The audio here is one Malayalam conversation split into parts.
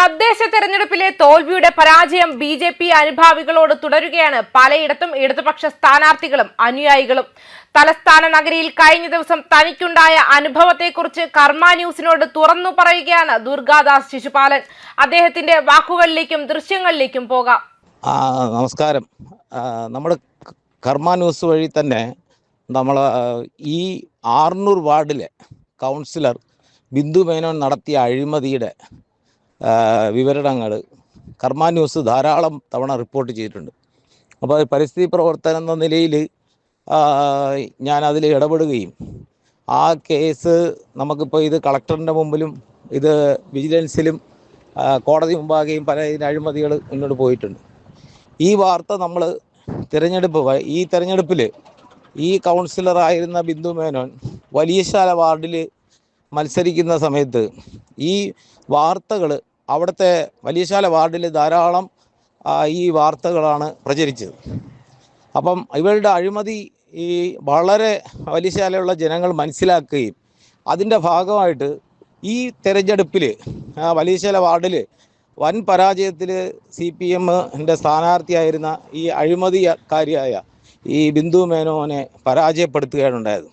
തദ്ദേശ തെരഞ്ഞെടുപ്പിലെ തോൽവിയുടെ പരാജയം ബി.ജെ.പി അനുഭാവികളോട് തുടരുകയാണ് പലയിടത്തും ഇടതുപക്ഷ സ്ഥാനാർത്ഥികളും അനുയായികളും. തലസ്ഥാന നഗരിയിൽ കഴിഞ്ഞ ദിവസം തനിക്കുണ്ടായ അനുഭവത്തെക്കുറിച്ച് കർമ്മ ന്യൂസിനോട് തുറന്നു പറയുകയാണ് ദുർഗാദാസ് ശിശുപാലൻ. അദ്ദേഹത്തിന്റെ വാക്കുകളിലേക്കും ദൃശ്യങ്ങളിലേക്കും പോകാം. നമസ്കാരം. നമ്മുടെ കർമ്മ ന്യൂസ് വഴി തന്നെ നമ്മൾ ഈ ആർന്നൂർ വാർഡിലെ കൗൺസിലർ ബിന്ദു മേനോൻ നടത്തിയ അഴിമതിയുടെ വിവരണങ്ങൾ കർമ്മ ന്യൂസ് ധാരാളം തവണ റിപ്പോർട്ട് ചെയ്തിട്ടുണ്ട്. അപ്പോൾ പരിസ്ഥിതി പ്രവർത്തനം എന്ന നിലയിൽ ഞാൻ അതിൽ ഇടപെടുകയും ആ കേസ് നമുക്കിപ്പോൾ ഇത് കളക്ടറിൻ്റെ മുമ്പിലും ഇത് വിജിലൻസിലും കോടതി മുമ്പാകെയും പല അഴിമതികൾ മുന്നോട്ട് പോയിട്ടുണ്ട്. ഈ വാർത്ത നമ്മൾ ഈ തെരഞ്ഞെടുപ്പിൽ ഈ കൗൺസിലറായിരുന്ന ബിന്ദു മേനോൻ വലിയശാല വാർഡിൽ മത്സരിക്കുന്ന സമയത്ത് ഈ വാർത്തകൾ അവിടുത്തെ വലിയശാല വാർഡിൽ ധാരാളം ഈ വാർത്തകളാണ് പ്രചരിച്ചത്. അപ്പം ഇവരുടെ അഴിമതി ഈ വളരെ വലിയശാലയുള്ള ജനങ്ങൾ മനസ്സിലാക്കുകയും അതിൻ്റെ ഭാഗമായിട്ട് ഈ തെരഞ്ഞെടുപ്പിൽ വലിയശാല വാർഡിൽ വൻ പരാജയത്തിൽ CPMൻ്റെ സ്ഥാനാർത്ഥിയായിരുന്ന ഈ അഴിമതിക്കാരിയായ ഈ ബിന്ദു മേനോനെ പരാജയപ്പെടുത്തുകയാണ് ഉണ്ടായത്.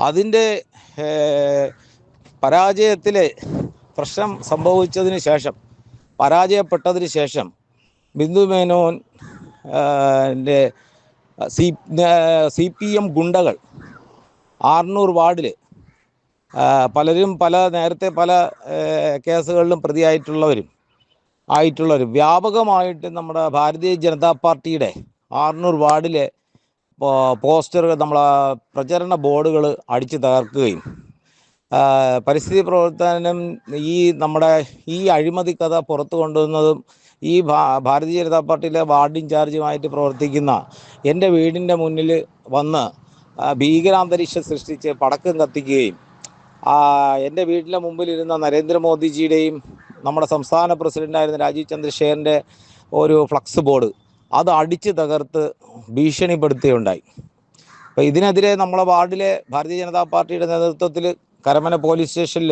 അതിൻ്റെ പരാജയത്തിലെ പ്രശ്നം സംഭവിച്ചതിന് ശേഷം, പരാജയപ്പെട്ടതിന് ശേഷം ബിന്ദു മേനോൻ CPM ഗുണ്ടകൾ ആർന്നൂർ വാർഡിൽ പലരും നേരത്തെ പല കേസുകളിലും പ്രതിയായിട്ടുള്ളവരും വ്യാപകമായിട്ട് നമ്മുടെ ഭാരതീയ ജനതാ പാർട്ടിയുടെ ആർന്നൂർ വാർഡിലെ പോസ്റ്ററുകൾ, നമ്മളെ പ്രചരണ ബോർഡുകൾ അടിച്ചു തകർക്കുകയും പരിസ്ഥിതി പ്രവർത്തനം നമ്മുടെ ഈ അഴിമതി കഥ പുറത്തു കൊണ്ടുവന്നതും ഈ ഭാരതീയ ജനതാ പാർട്ടിയിലെ വാർഡ് ഇൻചാർജുമായിട്ട് പ്രവർത്തിക്കുന്ന എൻ്റെ വീടിൻ്റെ മുന്നിൽ വന്ന് ഭീകരാന്തരീക്ഷം സൃഷ്ടിച്ച് പടക്കം കത്തിക്കുകയും എൻ്റെ വീട്ടിലെ മുമ്പിലിരുന്ന നരേന്ദ്രമോദിജിയുടെയും നമ്മുടെ സംസ്ഥാന പ്രസിഡൻ്റായിരുന്ന രാജീവ് ചന്ദ്രശേഖരൻ്റെ ഒരു ഫ്ലക്സ് ബോർഡ് അത് അടിച്ച് തകർത്ത് ഭീഷണിപ്പെടുത്തുകയുണ്ടായി. അപ്പോൾ ഇതിനെതിരെ നമ്മളെ വാർഡിലെ ഭാരതീയ ജനതാ പാർട്ടിയുടെ നേതൃത്വത്തിൽ കരമന പോലീസ് സ്റ്റേഷനിൽ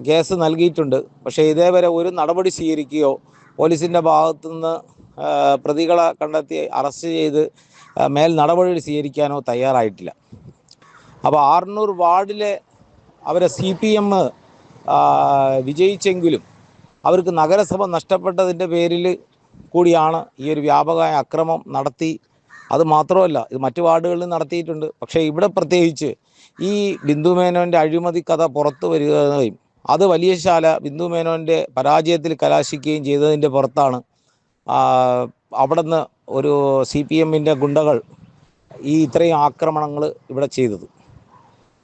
കേസ് നൽകിയിട്ടുണ്ട്. പക്ഷേ ഇതേവരെ ഒരു നടപടി സ്വീകരിക്കുകയോ പോലീസിൻ്റെ ഭാഗത്തുനിന്ന് പ്രതികളെ കണ്ടെത്തി അറസ്റ്റ് ചെയ്ത് മേൽ നടപടി സ്വീകരിക്കാനോ തയ്യാറായിട്ടില്ല. അപ്പോൾ ആർന്നൂർ വാർഡിലെ അവരെ CPM വിജയിച്ചെങ്കിലും അവർക്ക് നഗരസഭ നഷ്ടപ്പെട്ടതിൻ്റെ പേരിൽ കൂടിയാണ് ഈ ഒരു വ്യാപകമായ അക്രമം നടത്തി. അത് മാത്രമല്ല, ഇത് മറ്റു വാർഡുകളിൽ നടത്തിയിട്ടുണ്ട്. പക്ഷേ ഇവിടെ പ്രത്യേകിച്ച് ഈ ബിന്ദു മേനോൻ്റെ അഴിമതി കഥ പുറത്തു വരികയും അത് വലിയശാല ബിന്ദു മേനോൻ്റെ പരാജയത്തിൽ കലാശിക്കുകയും ചെയ്തതിൻ്റെ പുറത്താണ് അവിടെ നിന്ന് ഒരു CPMൻ്റെ ഗുണ്ടകൾ ഇത്രയും ആക്രമണങ്ങൾ ഇവിടെ ചെയ്തത്.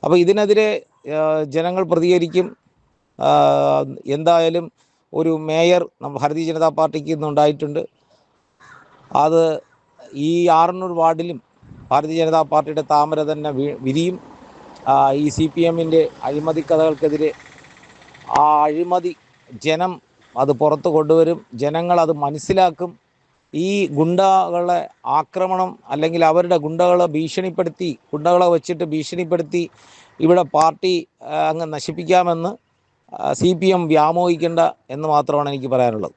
അപ്പോൾ ഇതിനെതിരെ ജനങ്ങൾ പ്രതികരിക്കും. എന്തായാലും ഒരു മേയർ ഭാരതീയ ജനതാ പാർട്ടിക്ക് ഇന്നുണ്ടായിട്ടുണ്ട്. അത് ഈ ആർന്നൂർ വാർഡിലും ഭാരതീയ ജനതാ പാർട്ടിയുടെ താമര തന്നെ വിരിയും. ഈ CPMൻ്റെ അഴിമതി കഥകൾക്കെതിരെ ആ അഴിമതി ജനം അത് പുറത്തു കൊണ്ടുവരും. ജനങ്ങൾ അത് മനസ്സിലാക്കും. ഈ ഗുണ്ടകളെ ആക്രമണം അല്ലെങ്കിൽ അവരുടെ ഗുണ്ടകളെ വെച്ചിട്ട് ഭീഷണിപ്പെടുത്തി ഇവിടെ പാർട്ടി അങ്ങ് നശിപ്പിക്കാമെന്ന് CPM വ്യാമോഹിക്കേണ്ട എന്ന് മാത്രമാണ് എനിക്ക് പറയാനുള്ളത്.